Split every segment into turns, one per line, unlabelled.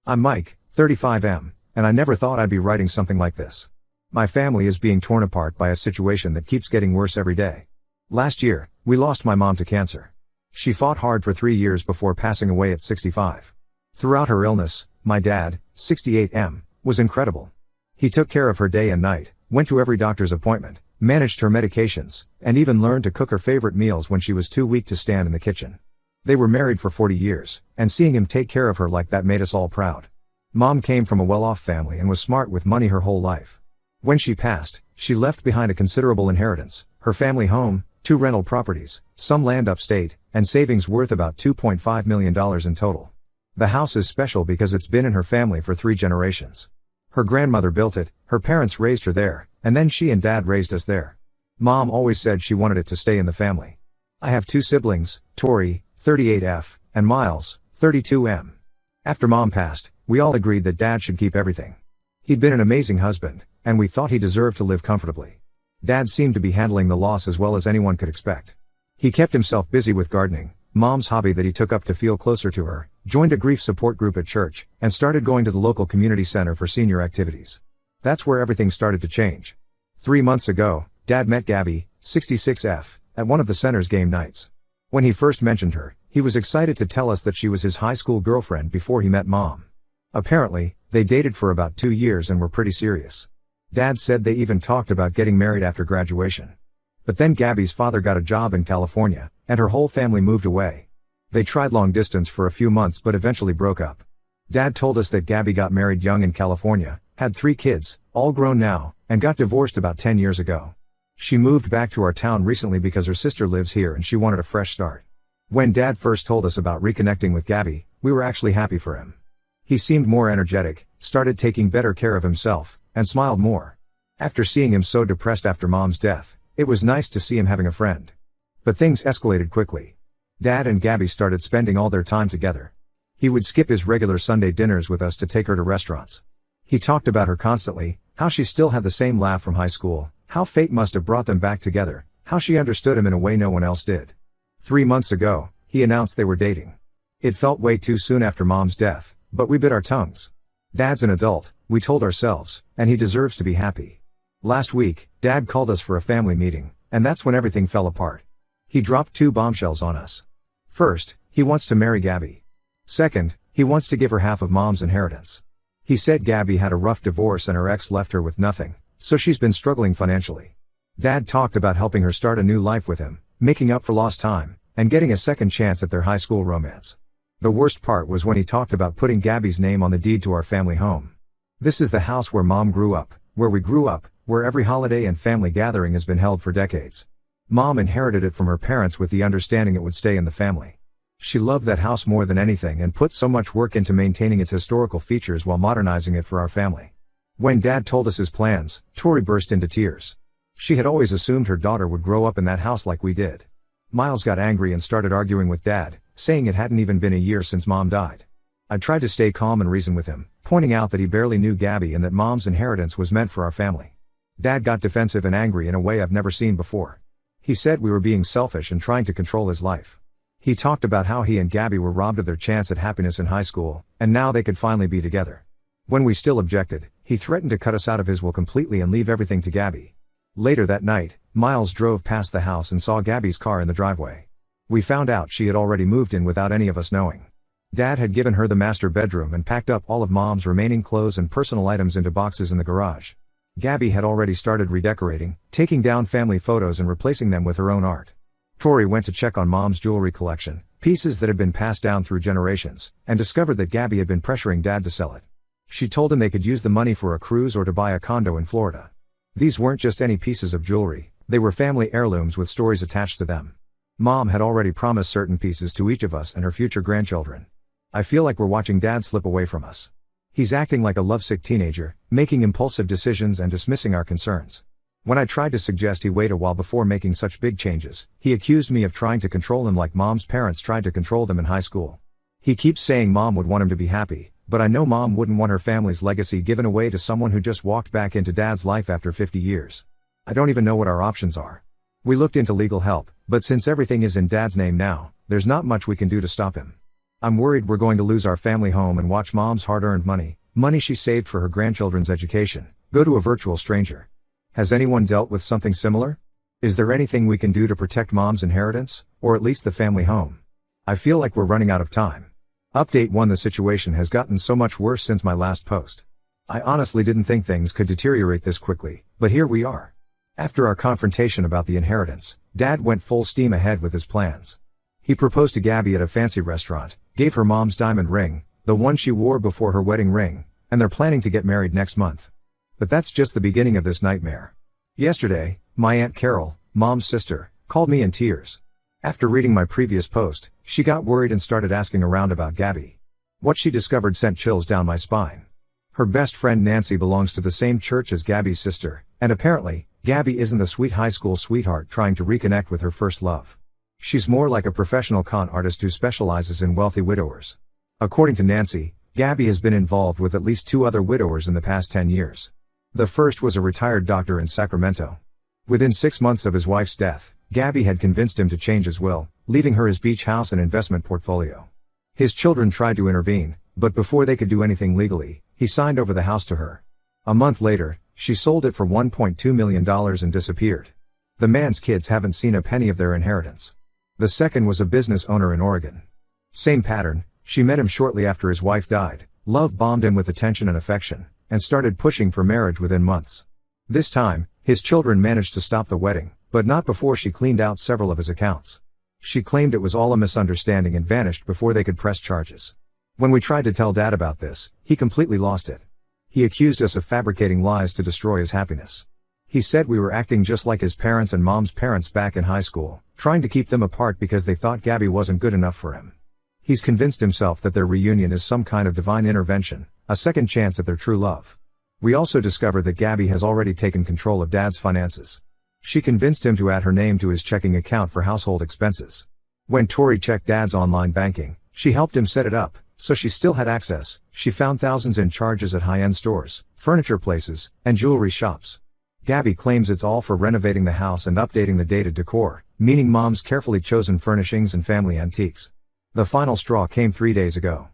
I'm Mike, 35M, and I never thought I'd be writing something like this. My family is being torn apart by a situation that keeps getting worse every day. Last year, we lost my mom to cancer. She fought hard for 3 years before passing away at 65. Throughout her illness, my dad, 68M, was incredible. He took care of her day and night, went to every doctor's appointment, managed her medications, and even learned to cook her favorite meals when she was too weak to stand in the kitchen. They were married for 40 years, and seeing him take care of her like that made us all proud. Mom came from a well-off family and was smart with money her whole life. When she passed, she left behind a considerable inheritance, her family home, 2 rental properties, some land upstate, and savings worth about $2.5 million in total. The house is special because it's been in her family for 3 generations. Her grandmother built it, her parents raised her there, and then she and Dad raised us there. Mom always said she wanted it to stay in the family. I have 2 siblings, Tori, 38F, and Miles, 32M. After Mom passed, we all agreed that Dad should keep everything. He'd been an amazing husband, and we thought he deserved to live comfortably. Dad seemed to be handling the loss as well as anyone could expect. He kept himself busy with gardening, Mom's hobby that he took up to feel closer to her, joined a grief support group at church, and started going to the local community center for senior activities. That's where everything started to change. 3 months ago, Dad met Gabby, 66F, at one of the center's game nights. When he first mentioned her, he was excited to tell us that she was his high school girlfriend before he met Mom. Apparently, they dated for about 2 years and were pretty serious. Dad said they even talked about getting married after graduation. But then Gabby's father got a job in California, and her whole family moved away. They tried long distance for a few months but eventually broke up. Dad told us that Gabby got married young in California, had 3 kids, all grown now, and got divorced about 10 years ago. She moved back to our town recently because her sister lives here and she wanted a fresh start. When Dad first told us about reconnecting with Gabby, we were actually happy for him. He seemed more energetic, started taking better care of himself, and smiled more. After seeing him so depressed after Mom's death, it was nice to see him having a friend. But things escalated quickly. Dad and Gabby started spending all their time together. He would skip his regular Sunday dinners with us to take her to restaurants. He talked about her constantly, how she still had the same laugh from high school, how fate must have brought them back together, how she understood him in a way no one else did. 3 months ago, he announced they were dating. It felt way too soon after Mom's death, but we bit our tongues. Dad's an adult, we told ourselves, and he deserves to be happy. Last week, Dad called us for a family meeting, and that's when everything fell apart. He dropped 2 bombshells on us. First, he wants to marry Gabby. Second, he wants to give her half of Mom's inheritance. He said Gabby had a rough divorce and her ex left her with nothing, so she's been struggling financially. Dad talked about helping her start a new life with him, making up for lost time, and getting a second chance at their high school romance. The worst part was when he talked about putting Gabby's name on the deed to our family home. This is the house where Mom grew up, where we grew up, where every holiday and family gathering has been held for decades. Mom inherited it from her parents with the understanding it would stay in the family. She loved that house more than anything and put so much work into maintaining its historical features while modernizing it for our family. When Dad told us his plans, Tori burst into tears. She had always assumed her daughter would grow up in that house like we did. Miles got angry and started arguing with Dad, saying it hadn't even been a year since Mom died. I tried to stay calm and reason with him, pointing out that he barely knew Gabby and that Mom's inheritance was meant for our family. Dad got defensive and angry in a way I've never seen before. He said we were being selfish and trying to control his life. He talked about how he and Gabby were robbed of their chance at happiness in high school, and now they could finally be together. When we still objected, he threatened to cut us out of his will completely and leave everything to Gabby. Later that night, Miles drove past the house and saw Gabby's car in the driveway. We found out she had already moved in without any of us knowing. Dad had given her the master bedroom and packed up all of Mom's remaining clothes and personal items into boxes in the garage. Gabby had already started redecorating, taking down family photos and replacing them with her own art. Tori went to check on Mom's jewelry collection, pieces that had been passed down through generations, and discovered that Gabby had been pressuring Dad to sell it. She told him they could use the money for a cruise or to buy a condo in Florida. These weren't just any pieces of jewelry, they were family heirlooms with stories attached to them. Mom had already promised certain pieces to each of us and her future grandchildren. I feel like we're watching Dad slip away from us. He's acting like a lovesick teenager, making impulsive decisions and dismissing our concerns. When I tried to suggest he wait a while before making such big changes, he accused me of trying to control him like Mom's parents tried to control them in high school. He keeps saying Mom would want him to be happy, but I know Mom wouldn't want her family's legacy given away to someone who just walked back into Dad's life after 50 years. I don't even know what our options are. We looked into legal help, but since everything is in Dad's name now, there's not much we can do to stop him. I'm worried we're going to lose our family home and watch mom's hard-earned money she saved for her grandchildren's education, go to a virtual stranger. Has anyone dealt with something similar? Is there anything we can do to protect mom's inheritance, or at least the family home? I feel like we're running out of time. Update 1: The situation has gotten so much worse since my last post. I honestly didn't think things could deteriorate this quickly, but here we are. After our confrontation about the inheritance, Dad went full steam ahead with his plans. He proposed to Gabby at a fancy restaurant, gave her mom's diamond ring, the one she wore before her wedding ring, and they're planning to get married next month. But that's just the beginning of this nightmare. Yesterday, my Aunt Carol, mom's sister, called me in tears. After reading my previous post, she got worried and started asking around about Gabby. What she discovered sent chills down my spine. Her best friend Nancy belongs to the same church as Gabby's sister, and apparently, Gabby isn't the sweet high school sweetheart trying to reconnect with her first love. She's more like a professional con artist who specializes in wealthy widowers. According to Nancy, Gabby has been involved with at least 2 other widowers in the past 10 years. The first was a retired doctor in Sacramento. Within 6 months of his wife's death, Gabby had convinced him to change his will, leaving her his beach house and investment portfolio. His children tried to intervene, but before they could do anything legally, he signed over the house to her. A month later, she sold it for $1.2 million and disappeared. The man's kids haven't seen a penny of their inheritance. The second was a business owner in Oregon. Same pattern, she met him shortly after his wife died, love-bombed him with attention and affection, and started pushing for marriage within months. This time, his children managed to stop the wedding, but not before she cleaned out several of his accounts. She claimed it was all a misunderstanding and vanished before they could press charges. When we tried to tell Dad about this, he completely lost it. He accused us of fabricating lies to destroy his happiness. He said we were acting just like his parents and mom's parents back in high school, trying to keep them apart because they thought Gabby wasn't good enough for him. He's convinced himself that their reunion is some kind of divine intervention, a second chance at their true love. We also discovered that Gabby has already taken control of Dad's finances. She convinced him to add her name to his checking account for household expenses. When Tori checked Dad's online banking, she helped him set it up, so she still had access. She found thousands in charges at high-end stores, furniture places, and jewelry shops. Gabby claims it's all for renovating the house and updating the dated decor, meaning mom's carefully chosen furnishings and family antiques. The final straw came 3 days ago.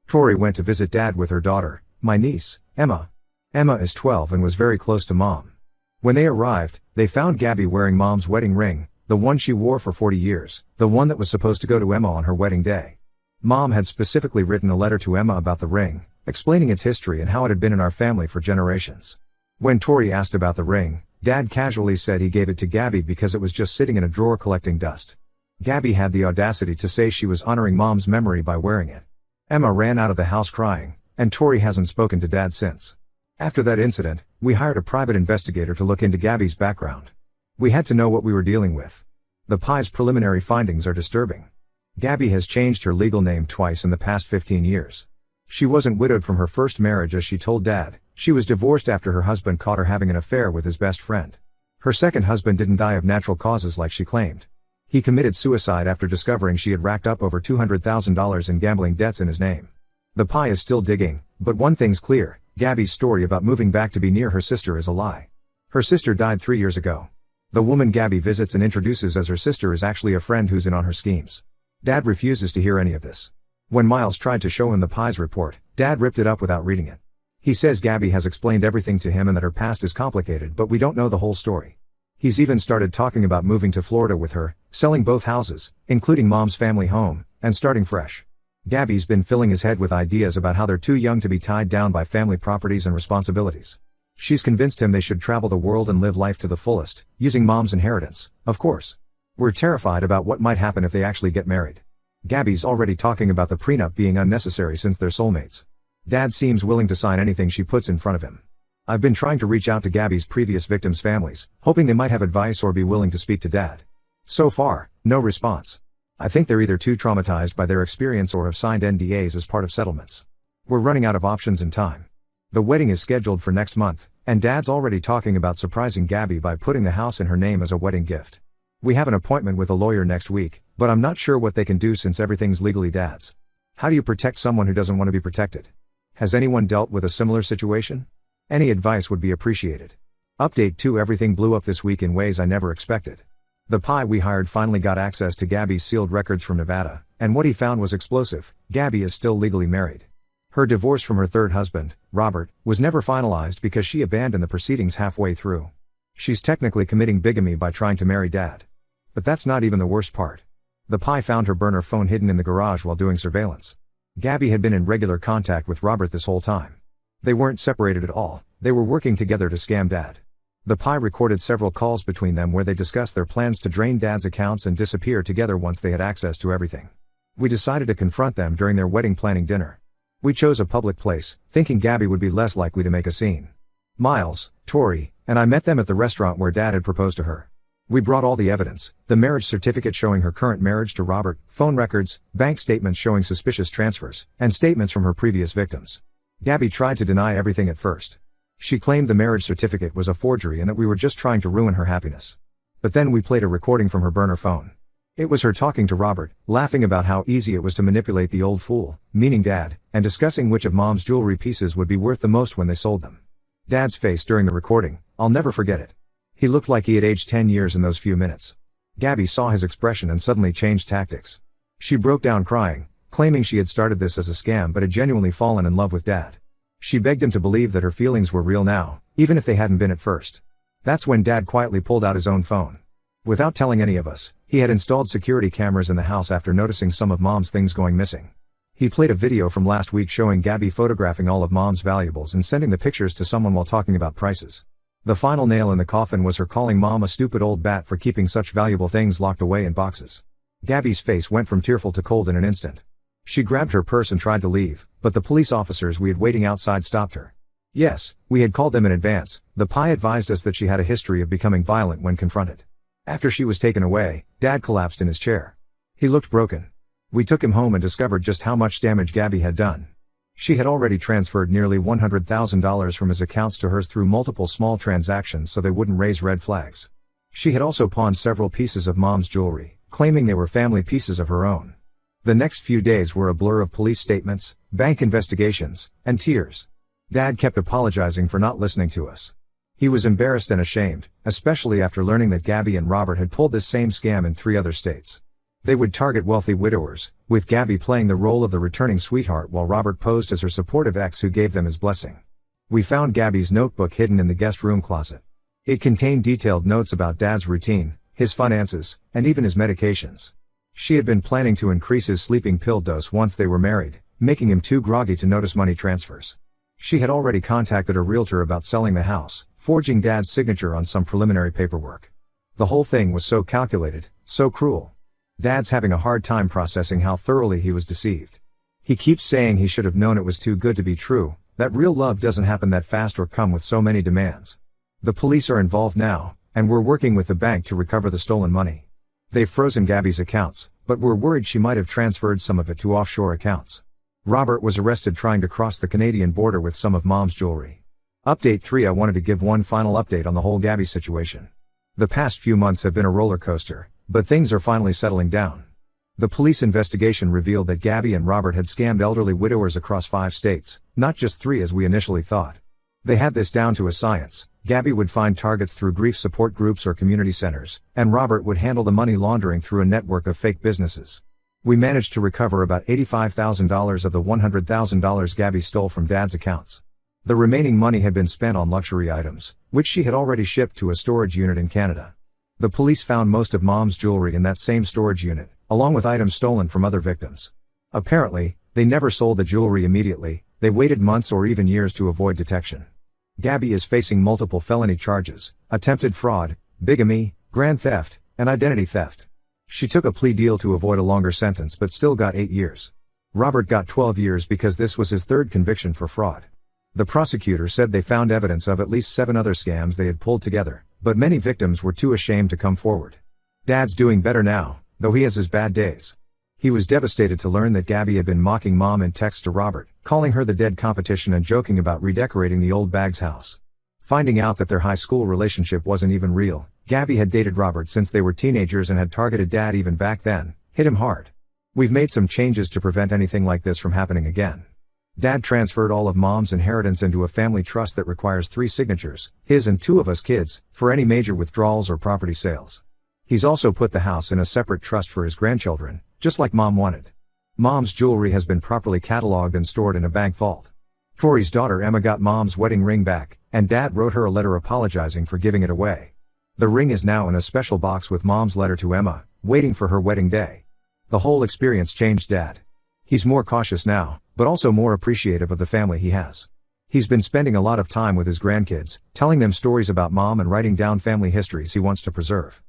Tori went to visit Dad with her daughter, my niece, Emma. Emma is 12 and was very close to Mom. When they arrived, they found Gabby wearing Mom's wedding ring, the one she wore for 40 years, the one that was supposed to go to Emma on her wedding day. Mom had specifically written a letter to Emma about the ring, explaining its history and how it had been in our family for generations. When Tori asked about the ring, Dad casually said he gave it to Gabby because it was just sitting in a drawer collecting dust. Gabby had the audacity to say she was honoring Mom's memory by wearing it. Emma ran out of the house crying, and Tori hasn't spoken to Dad since. After that incident, we hired a private investigator to look into Gabby's background. We had to know what we were dealing with. The PI's preliminary findings are disturbing. Gabby has changed her legal name twice in the past 15 years. She wasn't widowed from her first marriage as she told Dad, she was divorced after her husband caught her having an affair with his best friend. Her second husband didn't die of natural causes like she claimed. He committed suicide after discovering she had racked up over $200,000 in gambling debts in his name. The PI is still digging, but one thing's clear, Gabby's story about moving back to be near her sister is a lie. Her sister died 3 years ago. The woman Gabby visits and introduces as her sister is actually a friend who's in on her schemes. Dad refuses to hear any of this. When Miles tried to show him the PI's report, Dad ripped it up without reading it. He says Gabby has explained everything to him and that her past is complicated, but we don't know the whole story. He's even started talking about moving to Florida with her, selling both houses, including Mom's family home, and starting fresh. Gabby's been filling his head with ideas about how they're too young to be tied down by family properties and responsibilities. She's convinced him they should travel the world and live life to the fullest, using Mom's inheritance, of course. We're terrified about what might happen if they actually get married. Gabby's already talking about the prenup being unnecessary since they're soulmates. Dad seems willing to sign anything she puts in front of him. I've been trying to reach out to Gabby's previous victims' families, hoping they might have advice or be willing to speak to Dad. So far, no response. I think they're either too traumatized by their experience or have signed NDAs as part of settlements. We're running out of options and time. The wedding is scheduled for next month, and Dad's already talking about surprising Gabby by putting the house in her name as a wedding gift. We have an appointment with a lawyer next week, but I'm not sure what they can do since everything's legally Dad's. How do you protect someone who doesn't want to be protected? Has anyone dealt with a similar situation? Any advice would be appreciated. Update 2: Everything blew up this week in ways I never expected. The PI we hired finally got access to Gabby's sealed records from Nevada, and what he found was explosive. Gabby is still legally married. Her divorce from her third husband, Robert, was never finalized because she abandoned the proceedings halfway through. She's technically committing bigamy by trying to marry Dad. But that's not even the worst part. The PI found her burner phone hidden in the garage while doing surveillance. Gabby had been in regular contact with Robert this whole time. They weren't separated at all, they were working together to scam Dad. The PI recorded several calls between them where they discussed their plans to drain Dad's accounts and disappear together once they had access to everything. We decided to confront them during their wedding planning dinner. We chose a public place, thinking Gabby would be less likely to make a scene. Miles, Tori, and I met them at the restaurant where Dad had proposed to her. We brought all the evidence, the marriage certificate showing her current marriage to Robert, phone records, bank statements showing suspicious transfers, and statements from her previous victims. Gabby tried to deny everything at first. She claimed the marriage certificate was a forgery and that we were just trying to ruin her happiness. But then we played a recording from her burner phone. It was her talking to Robert, laughing about how easy it was to manipulate the old fool, meaning Dad, and discussing which of Mom's jewelry pieces would be worth the most when they sold them. Dad's face during the recording, I'll never forget it. He looked like he had aged 10 years in those few minutes. Gabby saw his expression and suddenly changed tactics. She broke down crying, claiming she had started this as a scam but had genuinely fallen in love with Dad. She begged him to believe that her feelings were real now, even if they hadn't been at first. That's when Dad quietly pulled out his own phone. Without telling any of us, he had installed security cameras in the house after noticing some of Mom's things going missing. He played a video from last week showing Gabby photographing all of Mom's valuables and sending the pictures to someone while talking about prices. The final nail in the coffin was her calling Mom a stupid old bat for keeping such valuable things locked away in boxes. Gabby's face went from tearful to cold in an instant. She grabbed her purse and tried to leave, but the police officers we had waiting outside stopped her. Yes, we had called them in advance. The PI advised us that she had a history of becoming violent when confronted. After she was taken away, Dad collapsed in his chair. He looked broken. We took him home and discovered just how much damage Gabby had done. She had already transferred nearly $100,000 from his accounts to hers through multiple small transactions so they wouldn't raise red flags. She had also pawned several pieces of Mom's jewelry, claiming they were family pieces of her own. The next few days were a blur of police statements, bank investigations, and tears. Dad kept apologizing for not listening to us. He was embarrassed and ashamed, especially after learning that Gabby and Robert had pulled this same scam in 3 other states. They would target wealthy widowers, with Gabby playing the role of the returning sweetheart while Robert posed as her supportive ex who gave them his blessing. We found Gabby's notebook hidden in the guest room closet. It contained detailed notes about Dad's routine, his finances, and even his medications. She had been planning to increase his sleeping pill dose once they were married, making him too groggy to notice money transfers. She had already contacted a realtor about selling the house, forging Dad's signature on some preliminary paperwork. The whole thing was so calculated, so cruel. Dad's having a hard time processing how thoroughly he was deceived. He keeps saying he should have known it was too good to be true, that real love doesn't happen that fast or come with so many demands. The police are involved now, and we're working with the bank to recover the stolen money. They've frozen Gabby's accounts, but we're worried she might have transferred some of it to offshore accounts. Robert was arrested trying to cross the Canadian border with some of Mom's jewelry. Update 3. I wanted to give one final update on the whole Gabby situation. The past few months have been a roller coaster, but things are finally settling down. The police investigation revealed that Gabby and Robert had scammed elderly widowers across 5 states, not just 3 as we initially thought. They had this down to a science. Gabby would find targets through grief support groups or community centers, and Robert would handle the money laundering through a network of fake businesses. We managed to recover about $85,000 of the $100,000 Gabby stole from Dad's accounts. The remaining money had been spent on luxury items, which she had already shipped to a storage unit in Canada. The police found most of Mom's jewelry in that same storage unit, along with items stolen from other victims. Apparently, they never sold the jewelry immediately. They waited months or even years to avoid detection. Gabby is facing multiple felony charges: attempted fraud, bigamy, grand theft, and identity theft. She took a plea deal to avoid a longer sentence but still got 8 years. Robert got 12 years because this was his 3rd conviction for fraud. The prosecutor said they found evidence of at least 7 other scams they had pulled together, but many victims were too ashamed to come forward. Dad's doing better now, though he has his bad days. He was devastated to learn that Gabby had been mocking Mom in texts to Robert, calling her the dead competition and joking about redecorating the old Bag's house. Finding out that their high school relationship wasn't even real, Gabby had dated Robert since they were teenagers and had targeted Dad even back then, hit him hard. We've made some changes to prevent anything like this from happening again. Dad transferred all of Mom's inheritance into a family trust that requires 3 signatures, his and 2 of us kids, for any major withdrawals or property sales. He's also put the house in a separate trust for his grandchildren, just like Mom wanted. Mom's jewelry has been properly cataloged and stored in a bank vault. Tori's daughter Emma got Mom's wedding ring back, and Dad wrote her a letter apologizing for giving it away. The ring is now in a special box with Mom's letter to Emma, waiting for her wedding day. The whole experience changed Dad. He's more cautious now, but also more appreciative of the family he has. He's been spending a lot of time with his grandkids, telling them stories about Mom and writing down family histories he wants to preserve.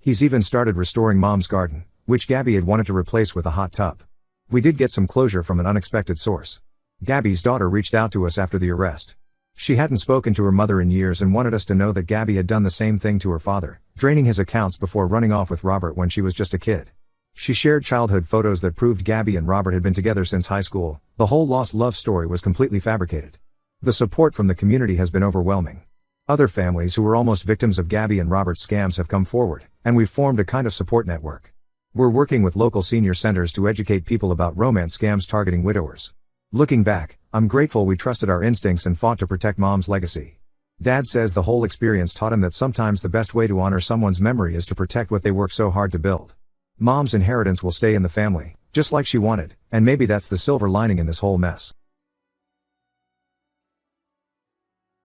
He's even started restoring Mom's garden, which Gabby had wanted to replace with a hot tub. We did get some closure from an unexpected source. Gabby's daughter reached out to us after the arrest. She hadn't spoken to her mother in years and wanted us to know that Gabby had done the same thing to her father, draining his accounts before running off with Robert when she was just a kid. She shared childhood photos that proved Gabby and Robert had been together since high school. The whole lost love story was completely fabricated. The support from the community has been overwhelming. Other families who were almost victims of Gabby and Robert's scams have come forward, and we've formed a kind of support network. We're working with local senior centers to educate people about romance scams targeting widowers. Looking back, I'm grateful we trusted our instincts and fought to protect Mom's legacy. Dad says the whole experience taught him that sometimes the best way to honor someone's memory is to protect what they worked so hard to build. Mom's inheritance will stay in the family, just like she wanted, and maybe that's the silver lining in this whole mess.